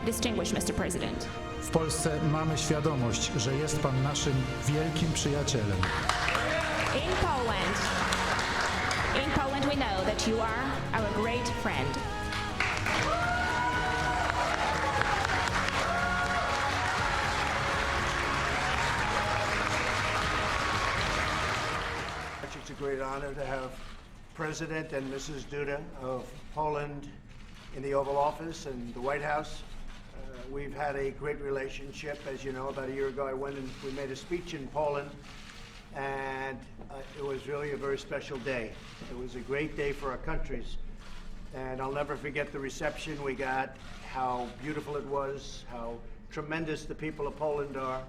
Distinguished Mr. President. W Polsce mamy świadomość, że jest Pan naszym wielkim przyjacielem. In Poland we know that you are our great friend. It's a great honor to have President and Mrs. Duda of Poland in the Oval Office and the White House. We've had a great relationship. As you know, about a year ago I went and we made a speech in Poland, and it was really a very special day. It was a great day for our countries, and I'll never forget the reception we got, how beautiful it was, how tremendous the people of Poland are.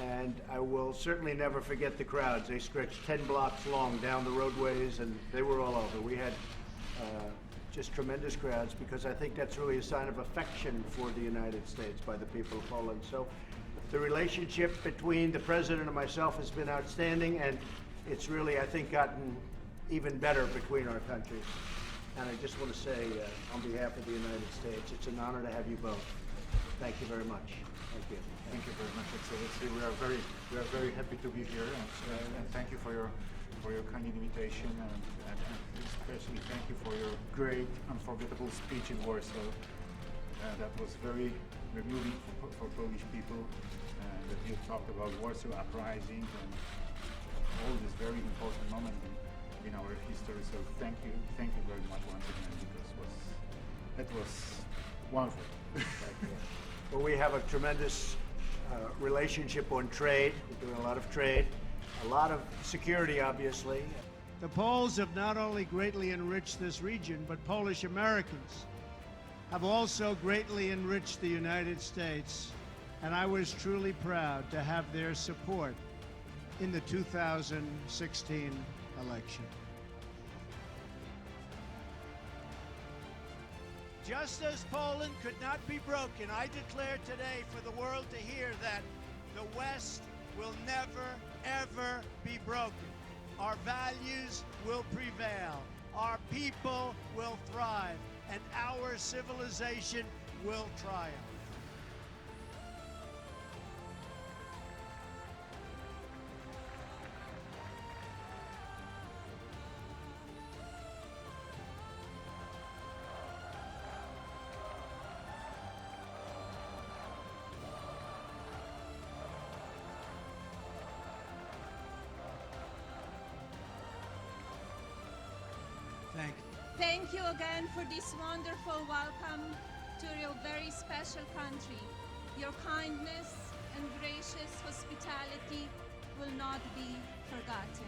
And I will certainly never forget the crowds. They stretched 10 blocks long down the roadways, and they were all over. We had just tremendous crowds, because I think that's really a sign of affection for the United States by the people of Poland. So the relationship between the President and myself has been outstanding, and it's really, I think, gotten even better between our countries. And I just want to say, on behalf of the United States, it's an honor to have you both. Thank you very much. Thank you. Thank you very much, Excellency. We are very happy to be here, and thank you for your kind invitation, and especially thank you for your great, unforgettable speech in Warsaw. That was very moving for Polish people. That you talked about Warsaw Uprising and all this very important moment in our history. So thank you very much once again, because that was wonderful. Well, we have a tremendous relationship on trade. We're doing a lot of trade, a lot of security, obviously. The Poles have not only greatly enriched this region, but Polish Americans have also greatly enriched the United States, and I was truly proud to have their support in the 2016 election. Just as Poland could not be broken, I declare today for the world to hear that the West will never, ever be broken. Our values will prevail, our people will thrive, and our civilization will triumph. Thank you. Thank you again for this wonderful welcome to your very special country. Your kindness and gracious hospitality will not be forgotten.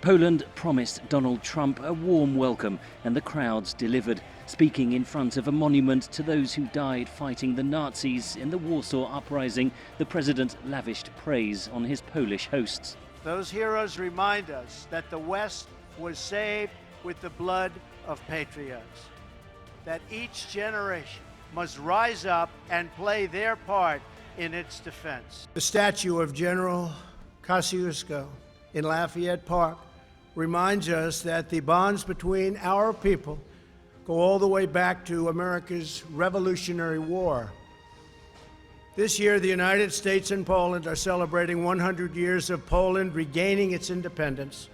Poland promised Donald Trump a warm welcome, and the crowds delivered, speaking in front of a monument to those who died fighting the Nazis in the Warsaw Uprising. The president lavished praise on his Polish hosts. Those heroes remind us that the West was saved with the blood of patriots, that each generation must rise up and play their part in its defense. The statue of General Kosciuszko in Lafayette Park reminds us that the bonds between our people go all the way back to America's Revolutionary War. This year, the United States and Poland are celebrating 100 years of Poland regaining its independence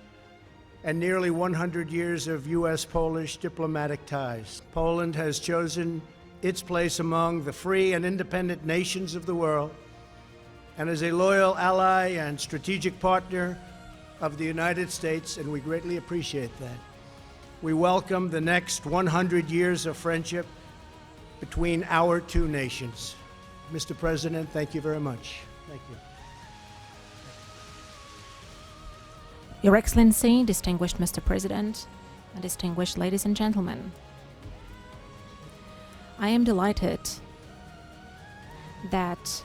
and nearly 100 years of U.S.-Polish diplomatic ties. Poland has chosen its place among the free and independent nations of the world, and is a loyal ally and strategic partner of the United States, and we greatly appreciate that. We welcome the next 100 years of friendship between our two nations. Mr. President, thank you very much. Thank you. Your Excellency, distinguished Mr. President, and distinguished ladies and gentlemen, I am delighted that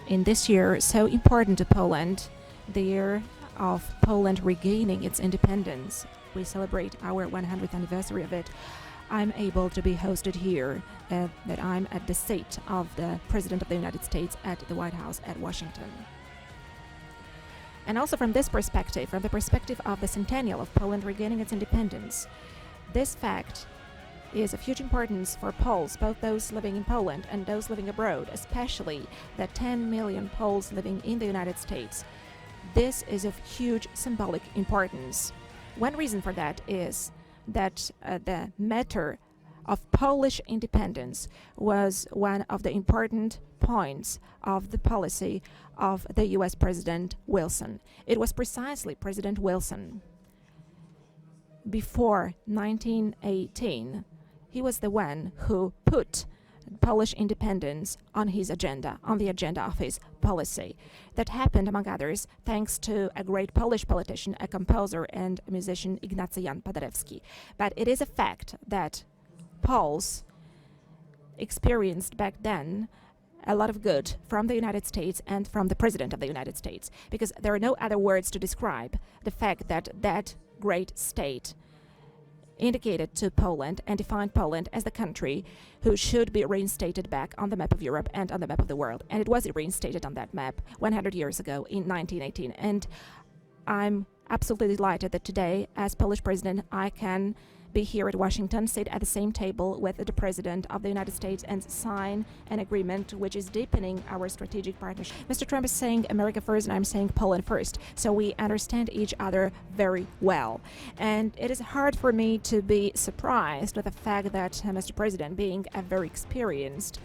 in this year so important to Poland, the year of Poland regaining its independence, we celebrate our 100th anniversary of it, I'm able to be hosted here, that I'm at the seat of the President of the United States at the White House at Washington. And also from this perspective, from the perspective of the centennial of Poland regaining its independence, this fact is of huge importance for Poles, both those living in Poland and those living abroad, especially the 10 million Poles living in the United States. This is of huge symbolic importance. One reason for that is that the matter of Polish independence was one of the important points of the policy of the US President Wilson. It was precisely President Wilson. Before 1918, he was the one who put Polish independence on his agenda, on the agenda of his policy. That happened, among others, thanks to a great Polish politician, a composer and a musician, Ignacy Jan Paderewski. But it is a fact that Poles experienced back then a lot of good from the United States and from the President of the United States, because there are no other words to describe the fact that that great state indicated to Poland and defined Poland as the country who should be reinstated back on the map of Europe and on the map of the world. And it was reinstated on that map 100 years ago in 1918. And I'm absolutely delighted that today, as Polish president, I can be here at Washington, sit at the same table with the President of the United States and sign an agreement which is deepening our strategic partnership. Mr. Trump is saying America first and I'm saying Poland first, so we understand each other very well. And it is hard for me to be surprised with the fact that Mr. President, being a very experienced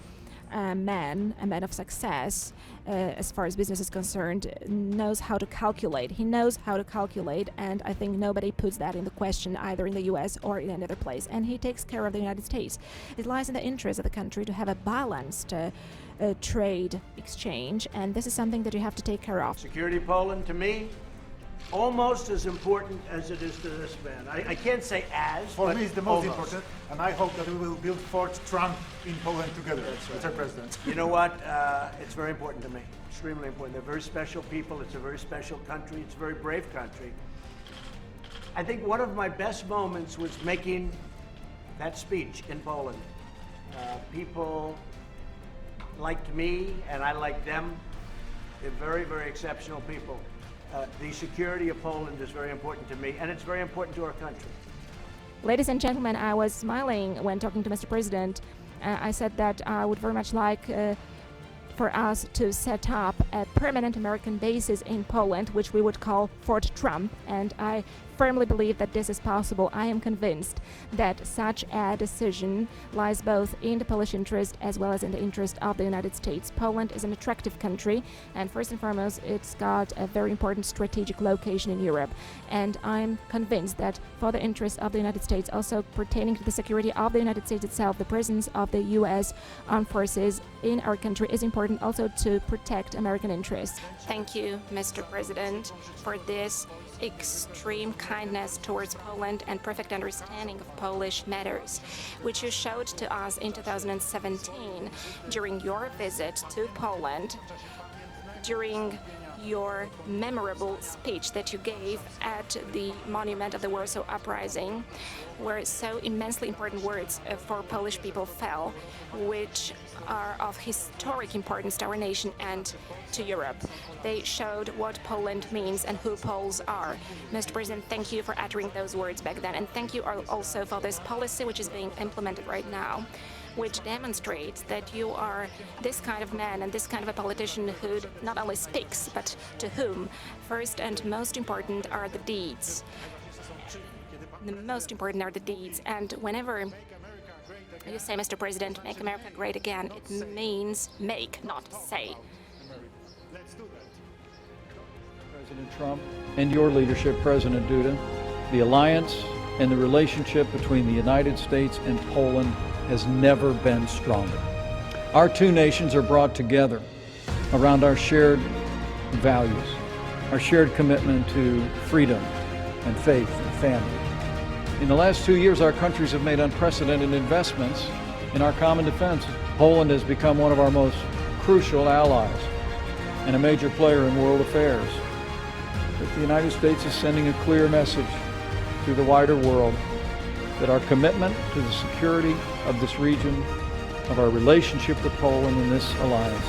a man of success, as far as business is concerned, knows how to calculate. He knows how to calculate, and I think nobody puts that in the question either in the US or in any other place. And he takes care of the United States. It lies in the interest of the country to have a balanced trade exchange, and this is something that you have to take care of. Security Poland, to me, almost as important as it is to this man. I can't say as, For but me, it's the most almost. important, and I hope that we will build Fort Trump in Poland together, Mr. President. You know what? It's very important to me. Extremely important. They're very special people. It's a very special country. It's a very brave country. I think one of my best moments was making that speech in Poland. People liked me, and I liked them. They're very, very exceptional people. The security of Poland is very important to me, and it's very important to our country. Ladies and gentlemen, I was smiling when talking to Mr. President. I said that I would very much like for us to set up a permanent American basis in Poland, which we would call Fort Trump, and I firmly believe that this is possible. I am convinced that such a decision lies both in the Polish interest as well as in the interest of the United States. Poland is an attractive country, and first and foremost, it's got a very important strategic location in Europe. And I'm convinced that for the interest of the United States, also pertaining to the security of the United States itself, the presence of the U.S. armed forces in our country is important also to protect American interests. Thank you, Mr. President, for this extreme kindness towards Poland and perfect understanding of Polish matters, which you showed to us in 2017 during your visit to Poland, during your memorable speech that you gave at the monument of the Warsaw Uprising, where so immensely important words for Polish people fell, which are of historic importance to our nation and to Europe. They showed what Poland means and who Poles are. Mr. President, thank you for uttering those words back then, and thank you also for this policy which is being implemented right now, which demonstrates that you are this kind of man and this kind of a politician who not only speaks, but to whom first and most important are the deeds. The most important are the deeds, and whenever you say, Mr. President, make America great again, it means make, not say. President Trump and your leadership, President Duda, the alliance and the relationship between the United States and Poland has never been stronger. Our two nations are brought together around our shared values, our shared commitment to freedom and faith and family. In the last 2 years, our countries have made unprecedented investments in our common defense. Poland has become one of our most crucial allies and a major player in world affairs. But the United States is sending a clear message to the wider world that our commitment to the security of this region, of our relationship with Poland in this alliance,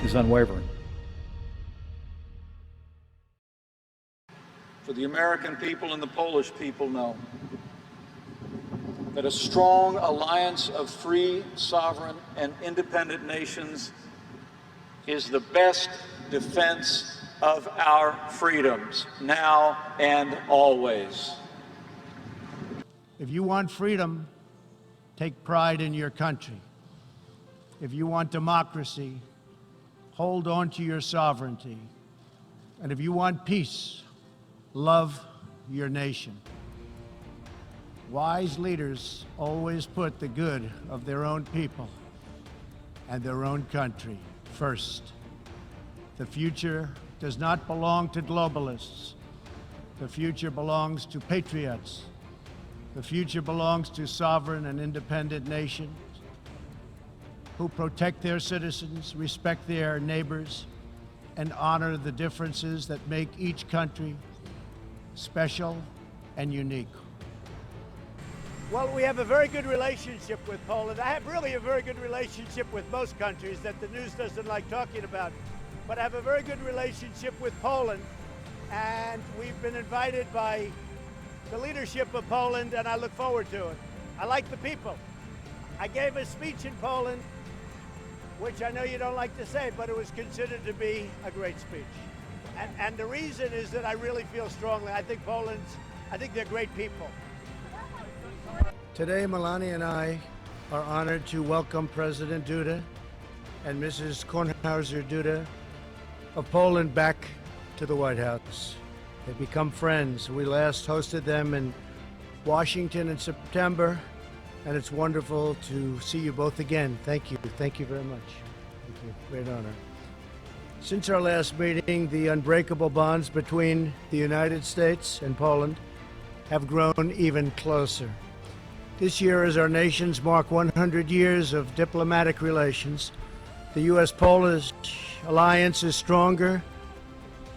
is unwavering. For the American people and the Polish people know that a strong alliance of free, sovereign, and independent nations is the best defense of our freedoms, now and always. If you want freedom, take pride in your country. If you want democracy, hold on to your sovereignty. And if you want peace, love your nation. Wise leaders always put the good of their own people and their own country first. The future does not belong to globalists. The future belongs to patriots. The future belongs to sovereign and independent nations who protect their citizens, respect their neighbors, and honor the differences that make each country special and unique. Well, we have a very good relationship with Poland. I have really a very good relationship with most countries that the news doesn't like talking about. But I have a very good relationship with Poland, and we've been invited by the leadership of Poland, and I look forward to it. I like the people. I gave a speech in Poland, which I know you don't like to say, but it was considered to be a great speech. And the reason is that I really feel strongly. I think they're great people. Today, Melania and I are honored to welcome President Duda and Mrs. Kornhauser-Duda of Poland back to the White House. They've become friends. We last hosted them in Washington in September, and it's wonderful to see you both again. Thank you. Thank you very much. Thank you. Great honor. Since our last meeting, the unbreakable bonds between the United States and Poland have grown even closer. This year, as our nations mark 100 years of diplomatic relations, the U.S.-Polish alliance is stronger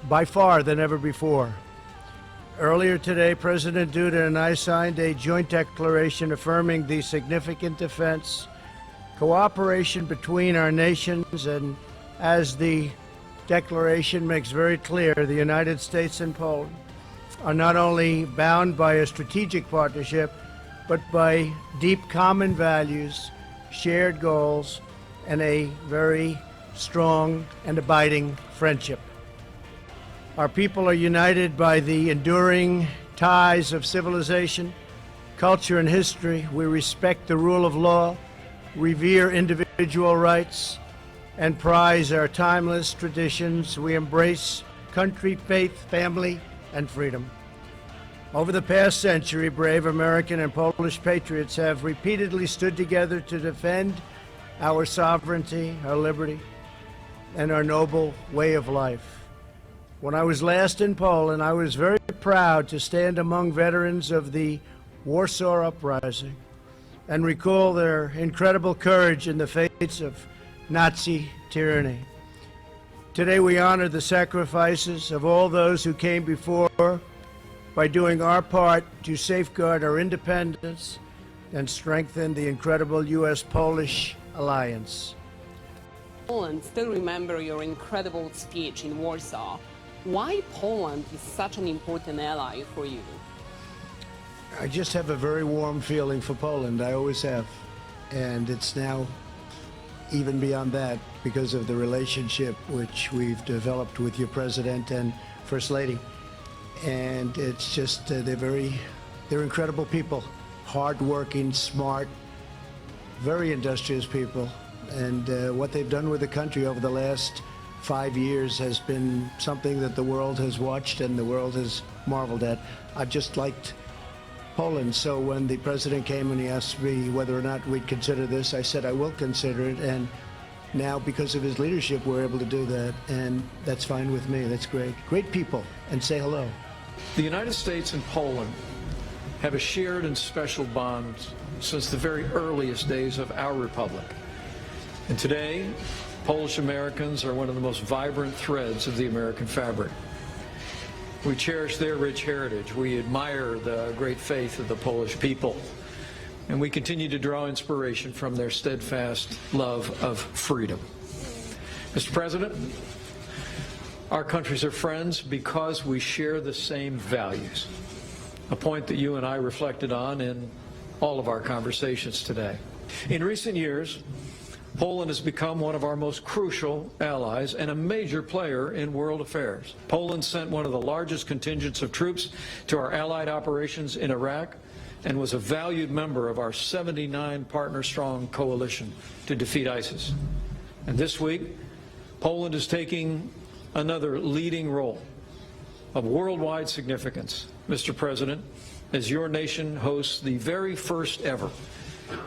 by far than ever before. Earlier today, President Duda and I signed a joint declaration affirming the significant defense cooperation between our nations, and as the declaration makes very clear, the United States and Poland are not only bound by a strategic partnership, but by deep common values, shared goals, and a very strong and abiding friendship. Our people are united by the enduring ties of civilization, culture, and history. We respect the rule of law, revere individual rights, and prize our timeless traditions. We embrace country, faith, family, and freedom. Over the past century, brave American and Polish patriots have repeatedly stood together to defend our sovereignty, our liberty, and our noble way of life. When I was last in Poland, I was very proud to stand among veterans of the Warsaw Uprising and recall their incredible courage in the face of Nazi tyranny. Today we honor the sacrifices of all those who came before by doing our part to safeguard our independence and strengthen the incredible U.S.-Polish alliance. Poland still remember your incredible speech in Warsaw. Why Poland is such an important ally for you? I just have a very warm feeling for Poland. I always have. And it's now even beyond that because of the relationship which we've developed with your president and First Lady. And it's just, they're incredible people. Hardworking, smart, very industrious people. And what they've done with the country over the last 5 years has been something that the world has watched and the world has marveled at. I've just liked Poland, so when the president came and he asked me whether or not we'd consider this, I said I will consider it, and now because of his leadership we're able to do that, and that's fine with me. That's great. Great people, and say hello. The United States and Poland have a shared and special bond since the very earliest days of our republic. And today, Polish Americans are one of the most vibrant threads of the American fabric. We cherish their rich heritage. We admire the great faith of the Polish people. And we continue to draw inspiration from their steadfast love of freedom. Mr. President, our countries are friends because we share the same values, a point that you and I reflected on in all of our conversations today. In recent years, Poland has become one of our most crucial allies and a major player in world affairs. Poland sent one of the largest contingents of troops to our allied operations in Iraq and was a valued member of our 79 partner-strong coalition to defeat ISIS. And this week, Poland is taking another leading role of worldwide significance, Mr. President, as your nation hosts the very first ever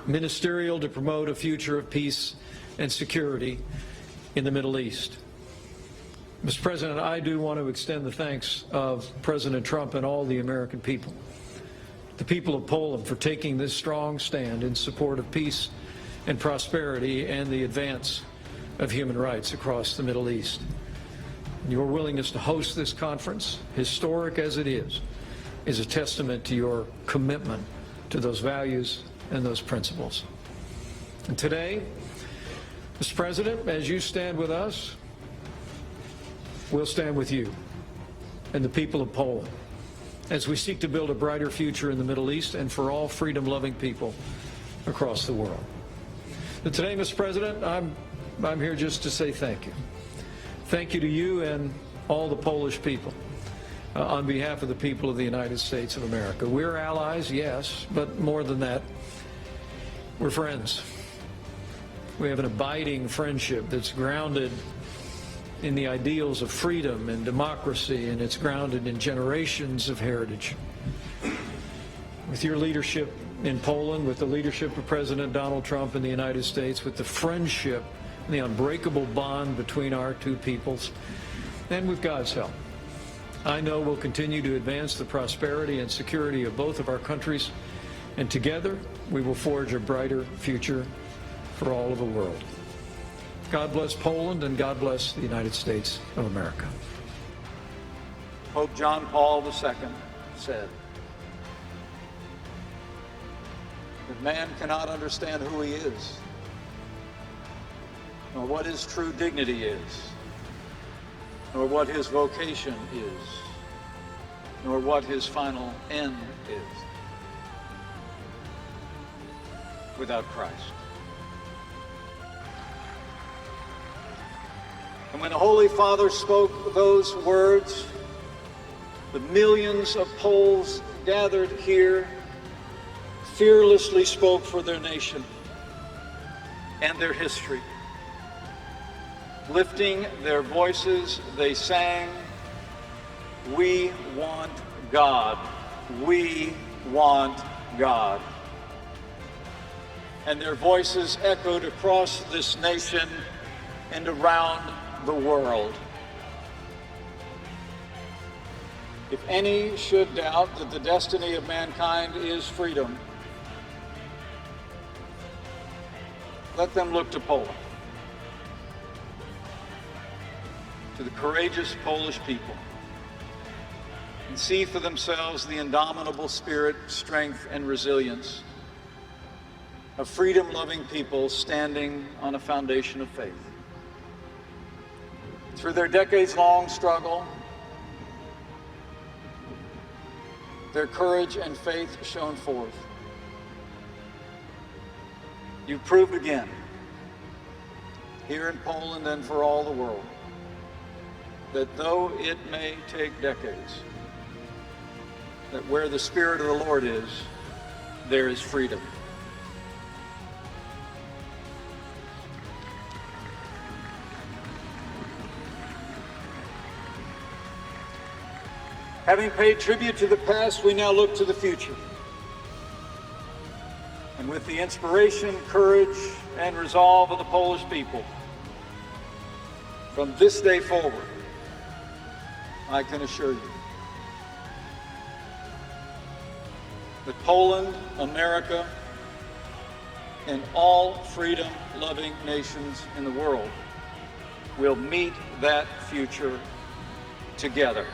ministerial to promote a future of peace and security in the Middle East. Mr. President, I do want to extend the thanks of President Trump and all the American people, the people of Poland, for taking this strong stand in support of peace and prosperity and the advance of human rights across the Middle East. Your willingness to host this conference, historic as it is a testament to your commitment to those values and those principles. And today, Mr. President, as you stand with us, we'll stand with you and the people of Poland as we seek to build a brighter future in the Middle East and for all freedom-loving people across the world. But today, Mr. President, I'm here just to say thank you. Thank you to you and all the Polish people on behalf of the people of the United States of America. We're allies, yes, but more than that, we're friends. We have an abiding friendship that's grounded in the ideals of freedom and democracy, and it's grounded in generations of heritage. With your leadership in Poland, with the leadership of President Donald Trump in the United States, with the friendship and the unbreakable bond between our two peoples, and with God's help, I know we'll continue to advance the prosperity and security of both of our countries, and together we will forge a brighter future for all of the world. God bless Poland, and God bless the United States of America. Pope John Paul II said that man cannot understand who he is, nor what his true dignity is, nor what his vocation is, nor what his final end is, without Christ. And when the Holy Father spoke those words, the millions of Poles gathered here fearlessly spoke for their nation and their history. Lifting their voices, they sang, "We want God. We want God." And their voices echoed across this nation and around the world. If any should doubt that the destiny of mankind is freedom, let them look to Poland, to the courageous Polish people, and see for themselves the indomitable spirit, strength, and resilience of freedom-loving people standing on a foundation of faith. Through their decades-long struggle, their courage and faith shone forth. You've proved again, here in Poland and for all the world, that though it may take decades, that where the Spirit of the Lord is, there is freedom. Having paid tribute to the past, we now look to the future. And with the inspiration, courage, and resolve of the Polish people, from this day forward, I can assure you that Poland, America, and all freedom-loving nations in the world will meet that future together.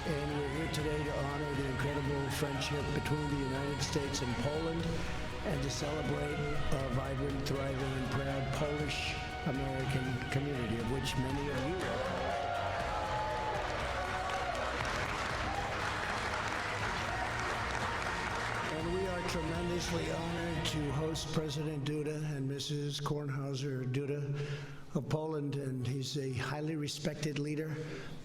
And we're here today to honor the incredible friendship between the United States and Poland, and to celebrate a vibrant, thriving, and proud Polish-American community, of which many of you are. And we tremendously honored to host President Duda and Mrs. Kornhauser Duda of Poland, and he's a highly respected leader.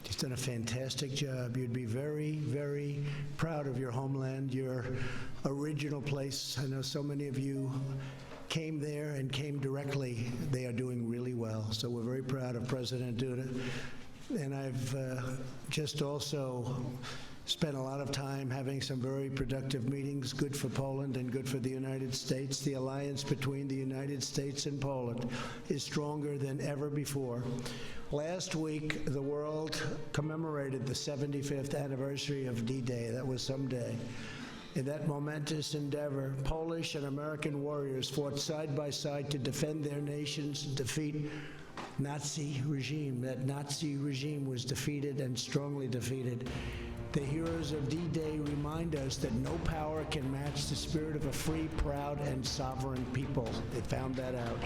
He's done a fantastic job. You'd be very, very proud of your homeland, your original place. I know so many of you came there and came directly. They are doing really well. So we're very proud of President Duda. And I've just also spent a lot of time having some very productive meetings, good for Poland and good for the United States. The alliance between the United States and Poland is stronger than ever before. Last week, the world commemorated the 75th anniversary of D-Day. That was some day. In that momentous endeavor, Polish and American warriors fought side by side to defend their nations and defeat Nazi regime. That Nazi regime was defeated and strongly defeated. The heroes of D-Day remind us that no power can match the spirit of a free, proud, and sovereign people. They found that out.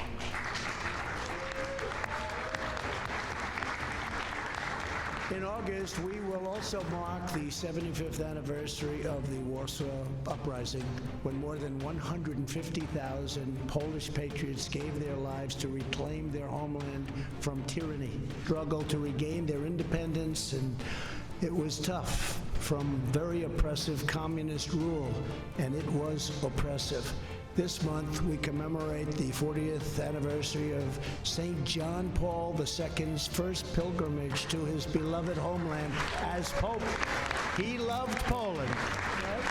In August, we will also mark the 75th anniversary of the Warsaw Uprising, when more than 150,000 Polish patriots gave their lives to reclaim their homeland from tyranny, struggled to regain their independence, and it was tough from very oppressive communist rule, and it was oppressive. This month, we commemorate the 40th anniversary of St. John Paul II's first pilgrimage to his beloved homeland as Pope. He loved Poland. Right?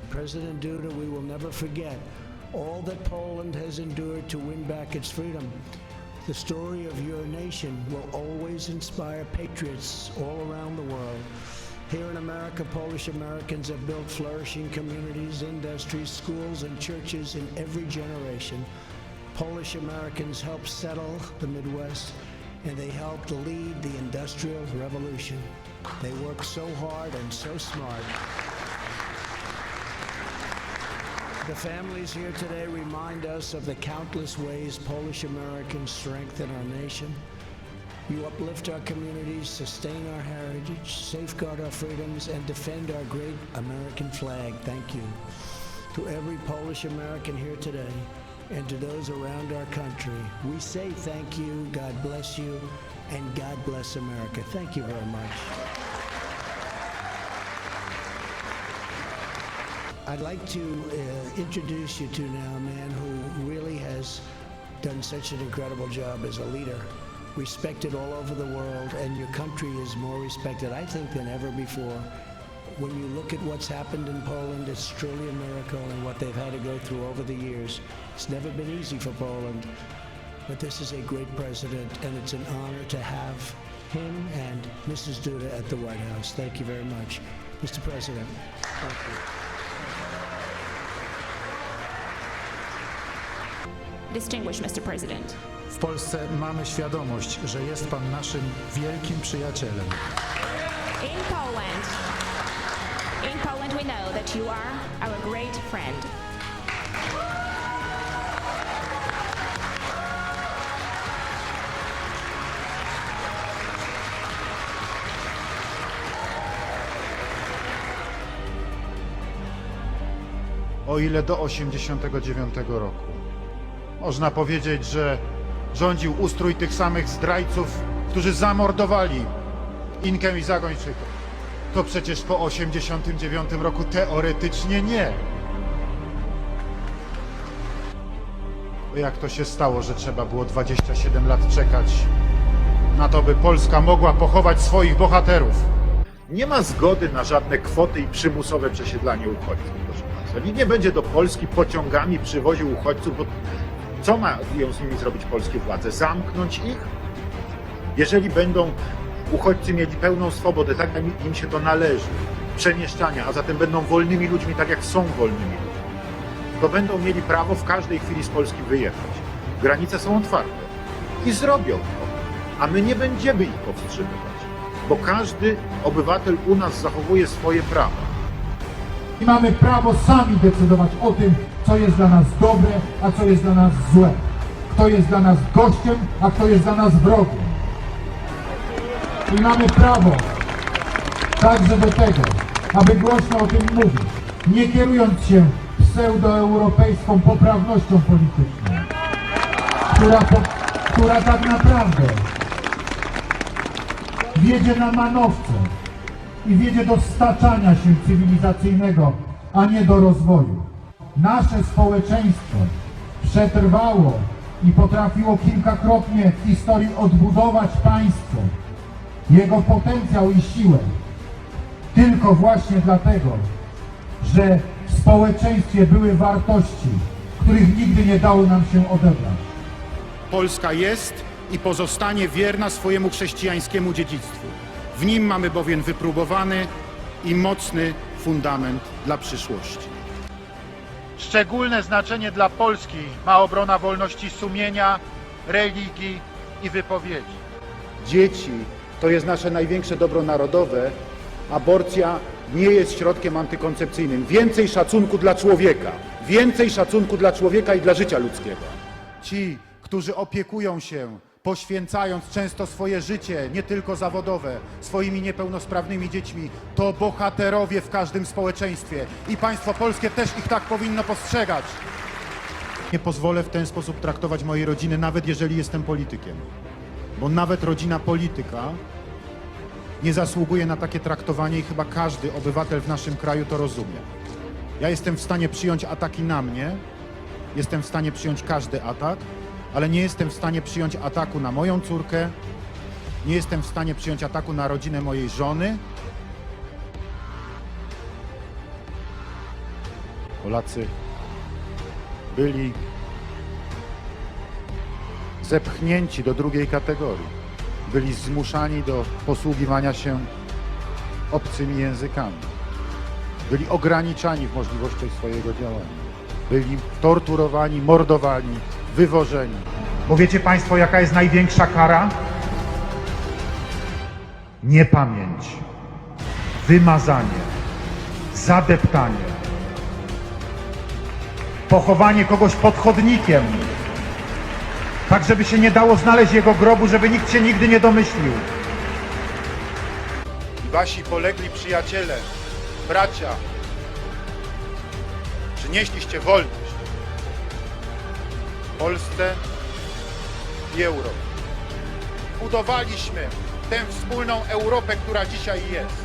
President Duda, we will never forget all that Poland has endured to win back its freedom. The story of your nation will always inspire patriots all around the world. Here in America, Polish Americans have built flourishing communities, industries, schools, and churches in every generation. Polish Americans helped settle the Midwest, and they helped lead the Industrial Revolution. They worked so hard and so smart. The families here today remind us of the countless ways Polish Americans strengthen our nation. You uplift our communities, sustain our heritage, safeguard our freedoms, and defend our great American flag. Thank you. To every Polish American here today, and to those around our country, we say thank you, God bless you, and God bless America. Thank you very much. I'd like to introduce you to now a man who really has done such an incredible job as a leader, respected all over the world, and your country is more respected, I think, than ever before. When you look at what's happened in Poland, it's truly a miracle, and what they've had to go through over the years. It's never been easy for Poland, but this is a great president, and it's an honor to have him and Mrs. Duda at the White House. Thank you very much. Mr. President. Thank you. Distinguished Mr. President. W Polsce mamy świadomość, że jest pan naszym wielkim przyjacielem. In Poland we know that you are our great friend. O ile do 1989 roku można powiedzieć, że rządził ustrój tych samych zdrajców, którzy zamordowali Inkę i Zagończyków, to przecież po 1989 roku teoretycznie nie. Bo jak to się stało, że trzeba było 27 lat czekać na to, by Polska mogła pochować swoich bohaterów? Nie ma zgody na żadne kwoty i przymusowe przesiedlanie uchodźców, proszę Państwa. Nikt nie będzie do Polski pociągami przywoził uchodźców, bo co mają z nimi zrobić polskie władze? Zamknąć ich? Jeżeli będą uchodźcy mieli pełną swobodę, tak jak im się to należy, przemieszczania, a zatem będą wolnymi ludźmi, tak jak są wolnymi ludźmi, to będą mieli prawo w każdej chwili z Polski wyjechać. Granice są otwarte i zrobią to, a my nie będziemy ich powstrzymywać, bo każdy obywatel u nas zachowuje swoje prawa. I mamy prawo sami decydować o tym, co jest dla nas dobre, a co jest dla nas złe. Kto jest dla nas gościem, a kto jest dla nas wrogiem. I mamy prawo także do tego, aby głośno o tym mówić, nie kierując się pseudoeuropejską poprawnością polityczną, która tak naprawdę wiedzie na manowce i wiedzie do staczania się cywilizacyjnego, a nie do rozwoju. Nasze społeczeństwo przetrwało i potrafiło kilkakrotnie w historii odbudować państwo, jego potencjał i siłę, tylko właśnie dlatego, że w społeczeństwie były wartości, których nigdy nie dało nam się odebrać. Polska jest i pozostanie wierna swojemu chrześcijańskiemu dziedzictwu. W nim mamy bowiem wypróbowany i mocny fundament dla przyszłości. Szczególne znaczenie dla Polski ma obrona wolności sumienia, religii i wypowiedzi. Dzieci to jest nasze największe dobro narodowe. Aborcja nie jest środkiem antykoncepcyjnym. Więcej szacunku dla człowieka. Więcej szacunku dla człowieka i dla życia ludzkiego. Ci, którzy opiekują się, poświęcając często swoje życie, nie tylko zawodowe, swoimi niepełnosprawnymi dziećmi, to bohaterowie w każdym społeczeństwie i państwo polskie też ich tak powinno postrzegać. Nie pozwolę w ten sposób traktować mojej rodziny, nawet jeżeli jestem politykiem, bo nawet rodzina polityka nie zasługuje na takie traktowanie i chyba każdy obywatel w naszym kraju to rozumie. Ja jestem w stanie przyjąć ataki na mnie, jestem w stanie przyjąć każdy atak, ale nie jestem w stanie przyjąć ataku na moją córkę, nie jestem w stanie przyjąć ataku na rodzinę mojej żony. Polacy byli zepchnięci do drugiej kategorii. Byli zmuszani do posługiwania się obcymi językami. Byli ograniczani w możliwościach swojego działania. Byli torturowani, mordowani, wywożeni. Bo wiecie państwo, jaka jest największa kara? Niepamięć, wymazanie, zadeptanie, pochowanie kogoś pod chodnikiem, tak żeby się nie dało znaleźć jego grobu, żeby nikt się nigdy nie domyślił. I wasi polegli przyjaciele, bracia, przynieśliście wolność Polsce i Europie. Budowaliśmy tę wspólną Europę, która dzisiaj jest,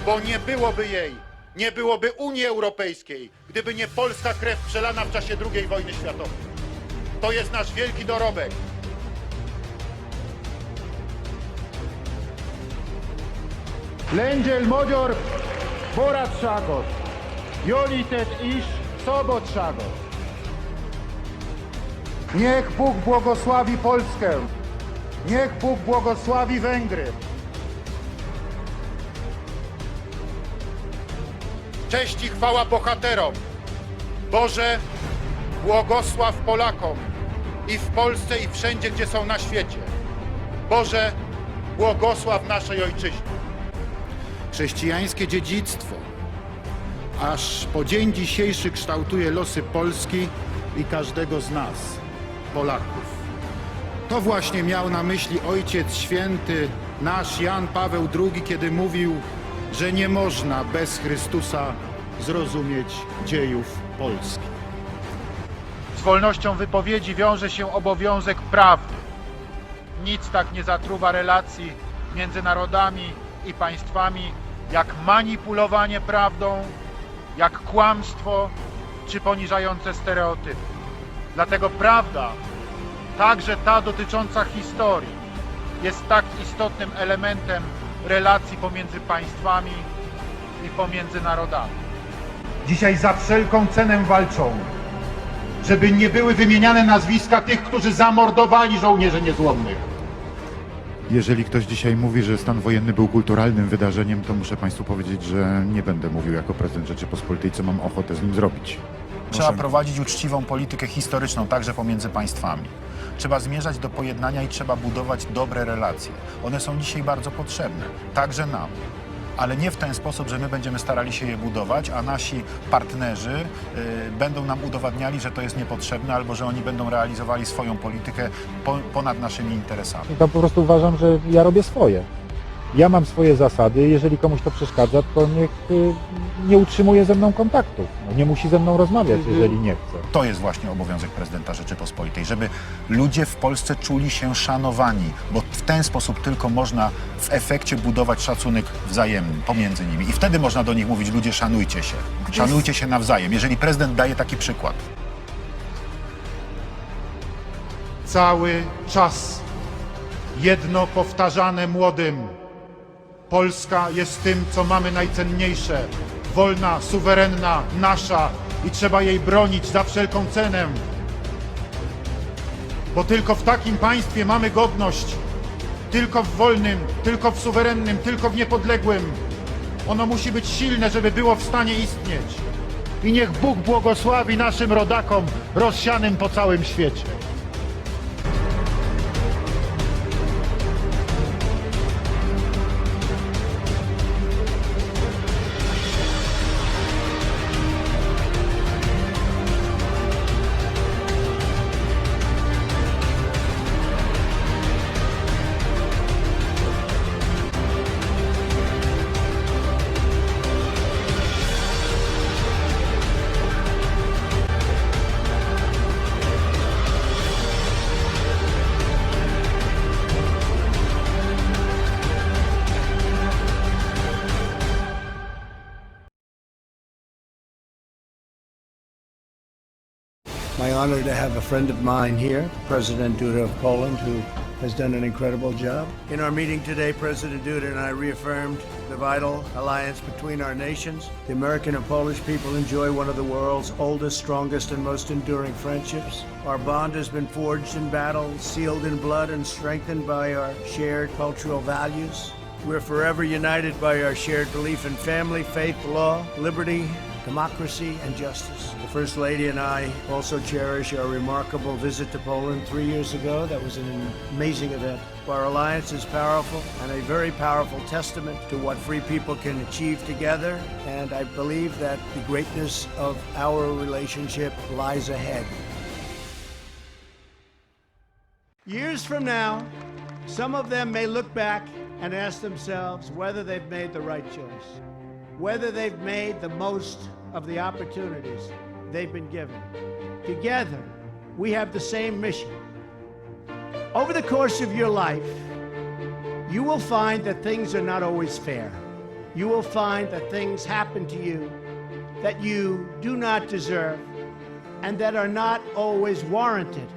bo nie byłoby jej, nie byłoby Unii Europejskiej, gdyby nie polska krew przelana w czasie II wojny światowej. To jest nasz wielki dorobek. Lengyel Magyar barátságot, jólétet is, szabadságot. Niech Bóg błogosławi Polskę. Niech Bóg błogosławi Węgry. Cześć i chwała bohaterom. Boże, błogosław Polakom i w Polsce, i wszędzie, gdzie są na świecie. Boże, błogosław naszej ojczyźnie. Chrześcijańskie dziedzictwo aż po dzień dzisiejszy kształtuje losy Polski i każdego z nas, Polaków. To właśnie miał na myśli Ojciec Święty, nasz Jan Paweł II, kiedy mówił, że nie można bez Chrystusa zrozumieć dziejów Polski. Z wolnością wypowiedzi wiąże się obowiązek prawdy. Nic tak nie zatruwa relacji między narodami i państwami, jak manipulowanie prawdą, jak kłamstwo czy poniżające stereotypy. Dlatego prawda, także ta dotycząca historii, jest tak istotnym elementem relacji pomiędzy państwami i pomiędzy narodami. Dzisiaj za wszelką cenę walczą, żeby nie były wymieniane nazwiska tych, którzy zamordowali żołnierzy niezłomnych. Jeżeli ktoś dzisiaj mówi, że stan wojenny był kulturalnym wydarzeniem, to muszę państwu powiedzieć, że nie będę mówił jako prezydent Rzeczypospolitej, co mam ochotę z nim zrobić. Trzeba prowadzić uczciwą politykę historyczną, także pomiędzy państwami. Trzeba zmierzać do pojednania i trzeba budować dobre relacje. One są dzisiaj bardzo potrzebne, także nam. Ale nie w ten sposób, że my będziemy starali się je budować, a nasi partnerzy będą nam udowadniali, że to jest niepotrzebne, albo że oni będą realizowali swoją politykę ponad naszymi interesami. To po prostu uważam, że ja robię swoje. Ja mam swoje zasady, jeżeli komuś to przeszkadza, to niech nie utrzymuje ze mną kontaktów. No, nie musi ze mną rozmawiać, jeżeli nie chce. To jest właśnie obowiązek prezydenta Rzeczypospolitej, żeby ludzie w Polsce czuli się szanowani, bo w ten sposób tylko można w efekcie budować szacunek wzajemny pomiędzy nimi. I wtedy można do nich mówić, ludzie, szanujcie się nawzajem, jeżeli prezydent daje taki przykład. Cały czas jedno powtarzane młodym. Polska jest tym, co mamy najcenniejsze. Wolna, suwerenna, nasza i trzeba jej bronić za wszelką cenę. Bo tylko w takim państwie mamy godność. Tylko w wolnym, tylko w suwerennym, tylko w niepodległym. Ono musi być silne, żeby było w stanie istnieć. I niech Bóg błogosławi naszym rodakom rozsianym po całym świecie. My honor to have a friend of mine here, President Duda of Poland, who has done an incredible job. In our meeting today, President Duda and I reaffirmed the vital alliance between our nations. The American and Polish people enjoy one of the world's oldest, strongest, and most enduring friendships. Our bond has been forged in battle, sealed in blood, and strengthened by our shared cultural values. We're forever united by our shared belief in family, faith, law, liberty, democracy, and justice. The First Lady and I also cherish our remarkable visit to Poland 3 years ago. That was an amazing event. Our alliance is powerful and a very powerful testament to what free people can achieve together, and I believe that the greatness of our relationship lies ahead. Years from now, some of them may look back and ask themselves whether they've made the right choice, whether they've made the most of the opportunities they've been given. Together, we have the same mission. Over the course of your life, you will find that things are not always fair. You will find that things happen to you that you do not deserve and that are not always warranted.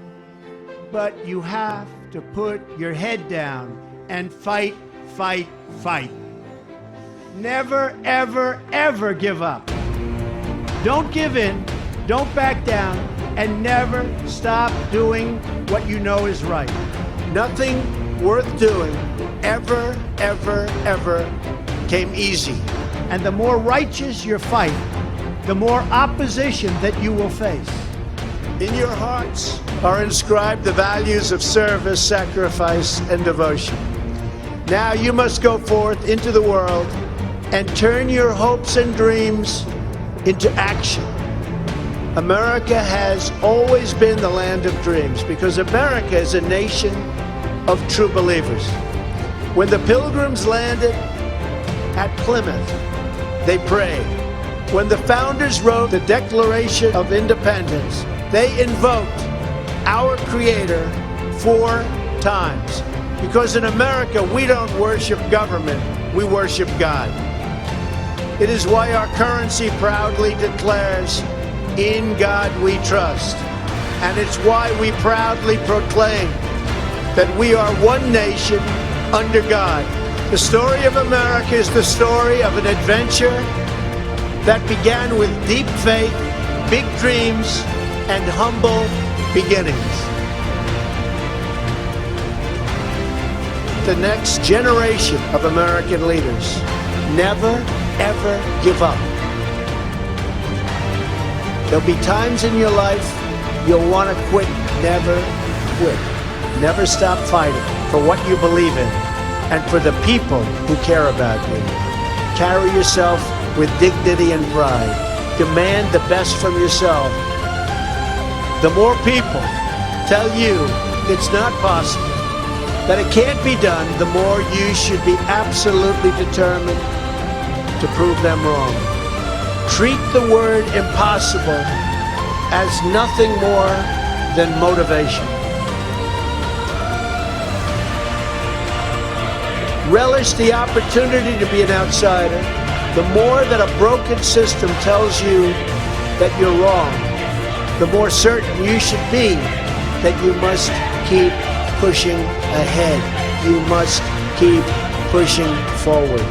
But you have to put your head down and fight, fight, fight. Never, ever, ever give up. Don't give in, don't back down, and never stop doing what you know is right. Nothing worth doing ever, ever, ever came easy. And the more righteous your fight, the more opposition that you will face. In your hearts are inscribed the values of service, sacrifice, and devotion. Now you must go forth into the world and turn your hopes and dreams into action. America has always been the land of dreams because America is a nation of true believers. When the Pilgrims landed at Plymouth, they prayed. When the founders wrote the Declaration of Independence, they invoked our Creator 4 times. Because in America, we don't worship government, we worship God. It is why our currency proudly declares, "In God we trust." And it's why we proudly proclaim that we are one nation under God. The story of America is the story of an adventure that began with deep faith, big dreams, and humble beginnings. The next generation of American leaders never, ever give up. There'll be times in your life you'll want to quit. Never quit. Never stop fighting for what you believe in and for the people who care about you. Carry yourself with dignity and pride. Demand the best from yourself. The more people tell you it's not possible, that it can't be done, the more you should be absolutely determined to prove them wrong. Treat the word impossible as nothing more than motivation. Relish the opportunity to be an outsider. The more that a broken system tells you that you're wrong, the more certain you should be that you must keep pushing ahead. You must keep pushing forward.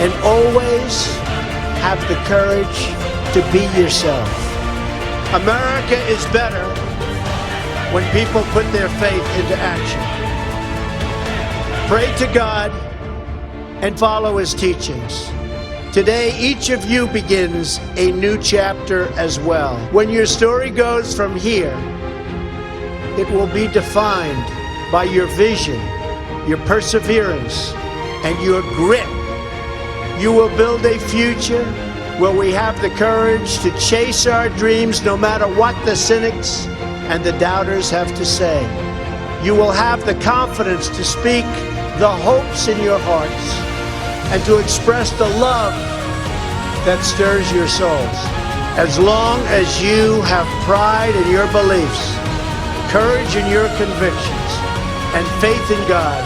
And always have the courage to be yourself. America is better when people put their faith into action. Pray to God and follow His teachings. Today, each of you begins a new chapter as well. When your story goes from here, it will be defined by your vision, your perseverance, and your grit. You will build a future where we have the courage to chase our dreams no matter what the cynics and the doubters have to say. You will have the confidence to speak the hopes in your hearts and to express the love that stirs your souls. As long as you have pride in your beliefs, courage in your convictions, and faith in God,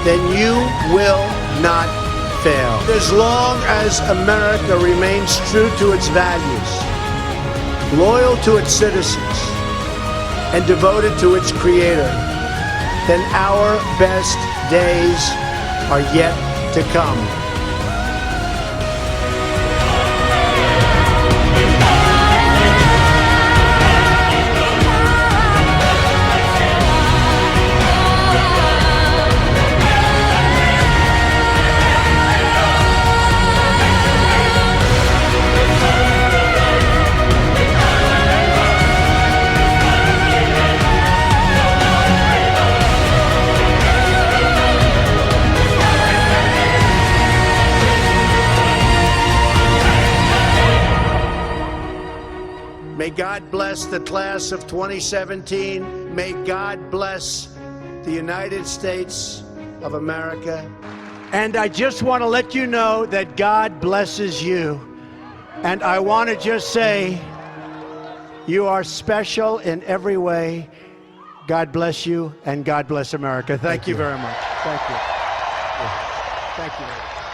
then you will not fail. As long as America remains true to its values, loyal to its citizens, and devoted to its Creator, then our best days are yet to come. May God bless the class of 2017. May God bless the United States of America. And I just want to let you know that God blesses you. And I want to just say, you are special in every way. God bless you, and God bless America. Thank you very much. Thank you. Thank you.